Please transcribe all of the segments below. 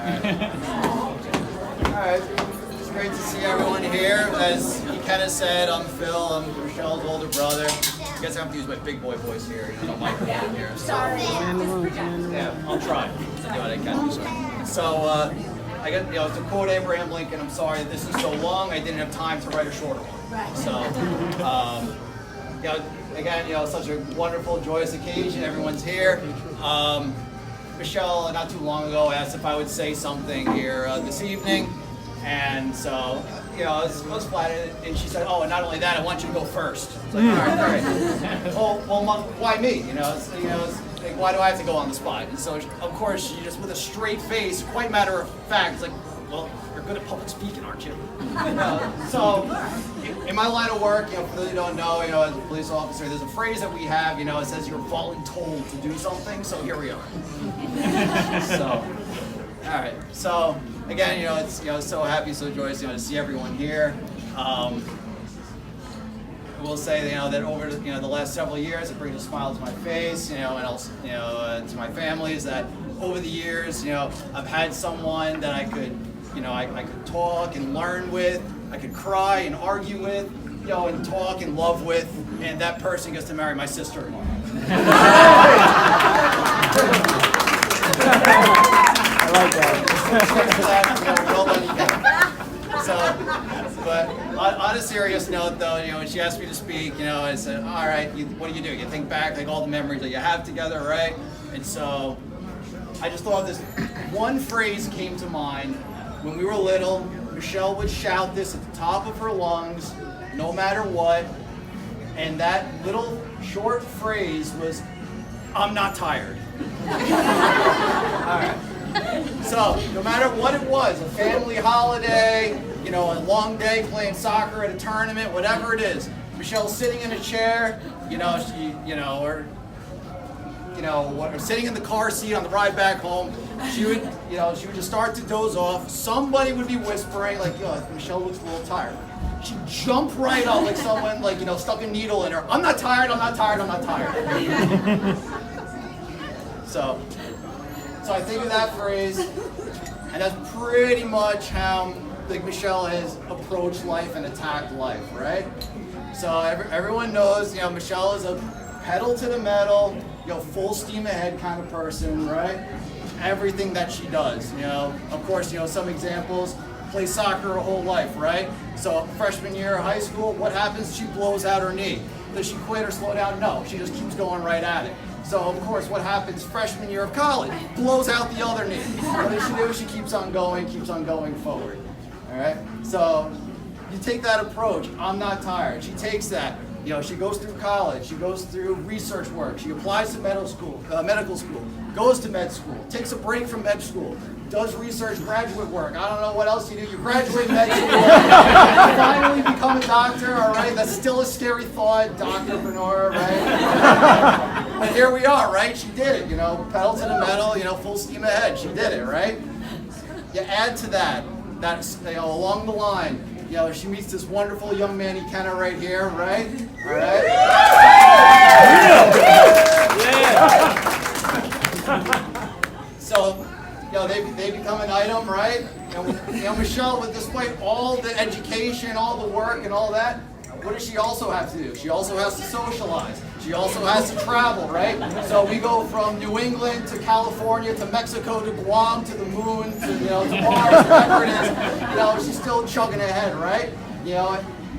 Alright, it's great to see everyone here. As he kind of said, I'm Phil, I'm Michelle's older brother. I guess I have to use my big boy voice here, no microphone here. Sorry. Yeah, I'll try to do what I can do. So, I got, to quote Abraham Lincoln, I'm sorry that this is so long, I didn't have time to write a shorter one. So, again, such a wonderful, joyous occasion, everyone's here. Michelle, not too long ago, asked if I would say something here this evening, and so, I was flattered, and she said, oh, and not only that, I want you to go first. It's like, all right, great. Well, why me? It's like, why do I have to go on the spot? And so, of course, she just, with a straight face, quite matter of fact, it's like, well, you're good at public speaking, aren't you? So, in my line of work, for those who don't know, as a police officer, there's a phrase that we have, it says you're voluntold to do something, so here we are. So, all right. So, again, it's, so happy, so joyous, to see everyone here. I will say, that over the last several years, it brings a smile to my face, and also, to my family, is that over the years, I've had someone that I could, I could talk and learn with, I could cry and argue with, and talk and love with, and that person gets to marry my sister-in-law. I like that. Well done, you guys. So, but on a serious note, though, when she asked me to speak, I said, all right, what do? You think back, like all the memories that you have together, right? And so, I just thought this one phrase came to mind. When we were little, Michelle would shout this at the top of her lungs, no matter what, and that little short phrase was, I'm not tired. All right. So, no matter what it was, a family holiday, a long day playing soccer at a tournament, whatever it is, Michelle's sitting in a chair, or sitting in the car seat on the ride back home, she would just start to doze off. Somebody would be whispering, like, Michelle looks a little tired. She'd jump right up like someone, stuck a needle in her. I'm not tired, I'm not tired, I'm not tired. So I think of that phrase, and that's pretty much how Michelle has approached life and attacked life, right? So everyone knows, Michelle is a pedal to the metal, full steam ahead kind of person, right? Everything that she does, Of course, some examples, play soccer her whole life, right? So freshman year of high school, what happens? She blows out her knee. Does she quit or slow down? No, she just keeps going right at it. So of course, what happens freshman year of college? Blows out the other knee. What does she do? She keeps on going forward. All right? So you take that approach, I'm not tired. She takes that. She goes through college, she goes through research work, she applies to medical school, goes to med school, takes a break from med school, does research graduate work. I don't know what else you do. You graduate med school, you finally become a doctor, all right? That's still a scary thought, doctorpreneur, right? But here we are, right? She did it, pedal to the metal, full steam ahead. She did it, right? You add to that's, along the line, she meets this wonderful young man, Ikenna, right here, right? All right? Yeah. So, they become an item, right? Michelle, despite all the education, all the work, and all that, what does she also have to do? She also has to socialize. She also has to travel, right? So we go from New England to California to Mexico to Guam to the moon to Mars, whatever it is. She's still chugging ahead, right?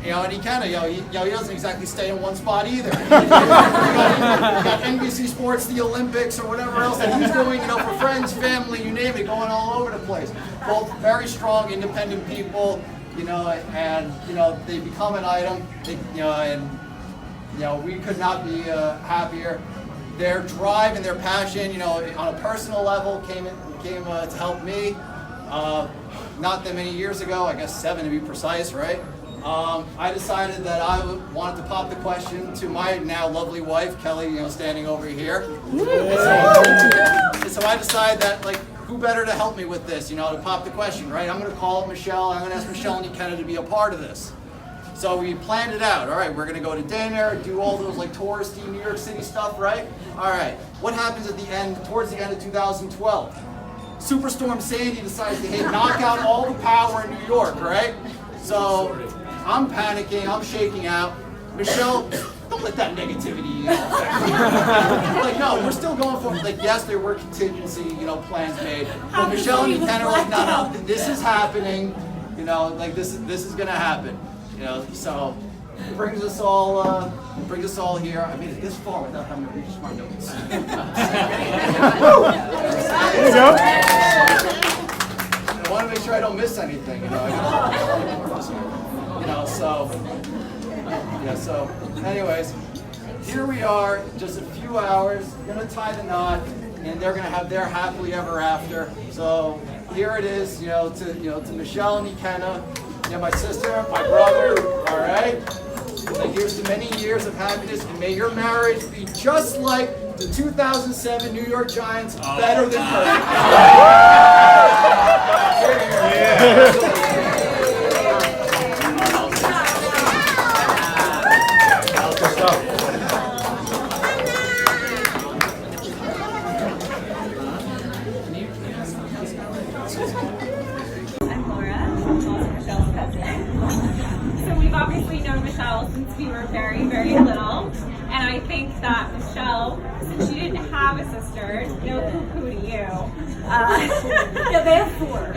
And he kind of, he doesn't exactly stay in one spot either. You got NBC Sports, the Olympics, or whatever else that he's doing, for friends, family, you name it, going all over the place. Both very strong, independent people, and they become an item. We could not be happier. Their drive and their passion, on a personal level, came to help me. Not that many years ago, I guess 7 to be precise, right? I decided that I wanted to pop the question to my now lovely wife, Kelly, standing over here. And so I decided that, who better to help me with this, to pop the question, right? I'm going to call up Michelle, I'm going to ask Michelle and Ikenna to be a part of this. So we planned it out. All right, we're going to go to dinner, do all those touristy New York City stuff, right? All right, what happens at the end, towards the end of 2012? Superstorm Sandy decides to hit, knock out all the power in New York, right? So I'm panicking, I'm shaking out. Michelle, don't let that negativity, affect you. Like, no, we're still going for it. Like, yes, there were contingency, plans made. But Michelle and me kind of like, no, this is happening. Like this is gonna happen. So it brings us all here. I made it this far without having to reach my notes. There you go. I want to make sure I don't miss anything. So anyways, here we are, just a few hours, gonna tie the knot, and they're gonna have their happily ever after. So here it is, to Michelle and Ikenna, my sister, my brother, all right? Like, here's to many years of happiness, and may your marriage be just like the 2007 New York Giants, better than perfect. I'm Laura, I'm also Michelle's cousin. So we've obviously known Michelle since we were very, very little. And I think that Michelle, since she didn't have a sister, no poo-poo to you. Yeah, they have 4.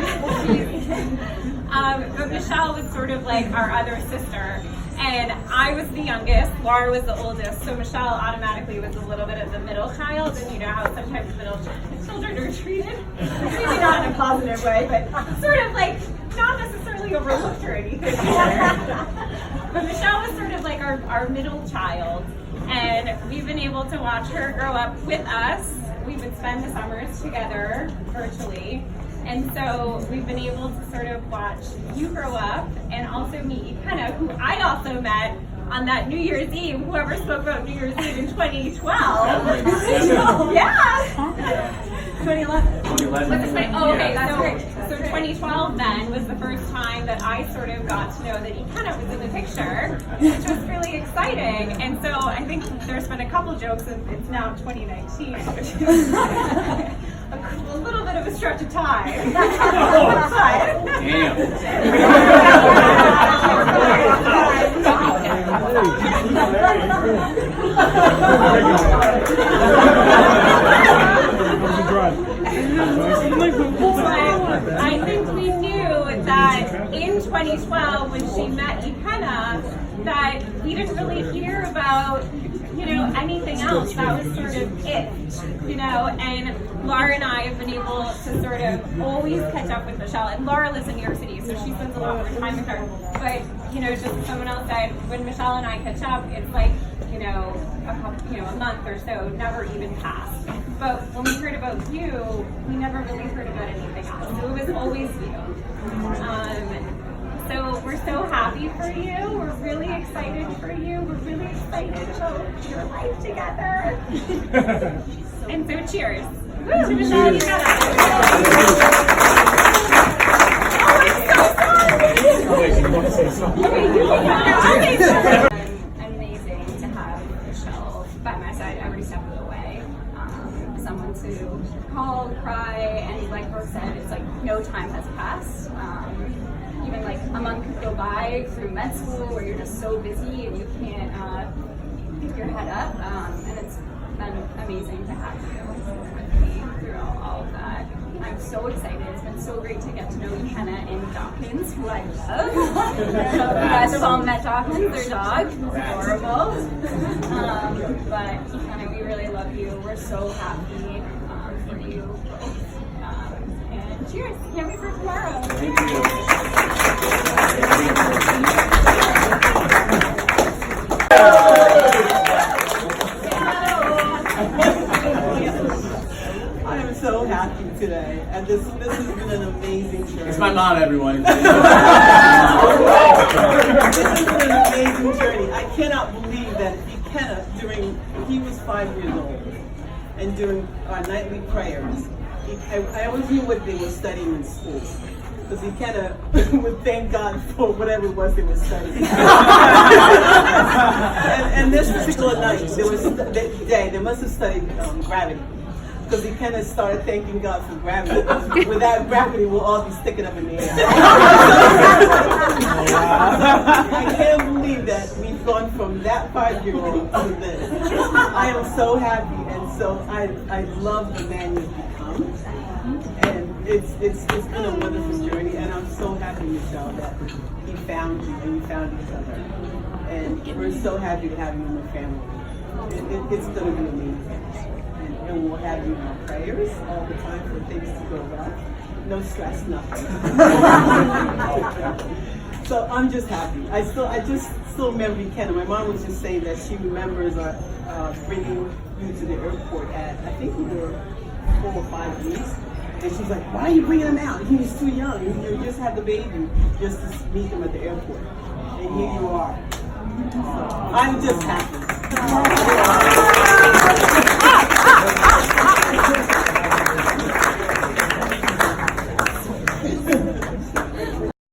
But Michelle was sort of like our other sister. And I was the youngest, Laura was the oldest, so Michelle automatically was a little bit of the middle child, and you know how sometimes middle children are treated? Maybe not in a positive way, but sort of like not necessarily overlooked or anything. But Michelle was sort of like our middle child, and we've been able to watch her grow up with us. We would spend the summers together virtually. And so we've been able to sort of watch you grow up and also meet Ikenna, who I also met on that New Year's Eve. Whoever spoke about New Year's Eve in 2012. Yeah. 2011. Oh, okay, that's great. So 2012 then was the first time that I sort of got to know that Ikenna was in the picture, which was really exciting. And so I think there's been a couple jokes, and it's now 2019, which is a little bit of a stretch of time. I think we knew that in 2012 when she met Ikenna that we didn't really hear about anything else. That was sort of it, and Laura and I have been able to sort of always catch up with Michelle, and Laura lives in New York City, so she spends a lot more time with her, but, just as someone else said, when Michelle and I catch up, it's like, a month or so, never even passed. But when we heard about you, we never really heard about anything else, so it was always you. So we're so happy for you. We're really excited for you. We're really excited about your life together. And so cheers. Woo, to Michelle, you got it. Amazing to have Michelle by my side every step of the way. Someone to call, cry, and like Brooke said, it's like no time has passed. Even like a month could go by through med school where you're just so busy and you can't keep your head up. And it's been amazing to have you with me through all of that. I'm so excited. It's been so great to get to know Ikenna and Dawkins, who I love. You guys have all met Dawkins, their dog. It's adorable. But Ikenna, we really love you. We're so happy for you both. And cheers. Can't wait for tomorrow. Thank you. I am so happy today, and this has been an amazing journey. It's my mom, everyone. This has been an amazing journey. I cannot believe that Ikenna, he was 5 years old, and during our nightly prayers, I always knew what they were studying in school. Because Ikenna would thank God for whatever it was they were studying. and this particular night, they must have studied gravity. because he kind of started thanking God for gravity. Without gravity, we'll all be sticking up in the air. I can't believe that we've gone from that 5-year-old to this. I am so happy, and so I love the man you've become. And it's been a wonderful journey, and I'm so happy, Michelle, that he found you and you found each other. And we're so happy to have you in the family. It's going to be amazing. And we'll have you in our prayers all the time for things to go well. No stress, nothing. So I'm just happy. I just still remember Kenna. My mom was just saying that she remembers bringing you to the airport at, I think we were 4 or 5 weeks. And she's like, why are you bringing him out? He was too young. You just had the baby just to meet him at the airport. And here you are. So I'm just happy.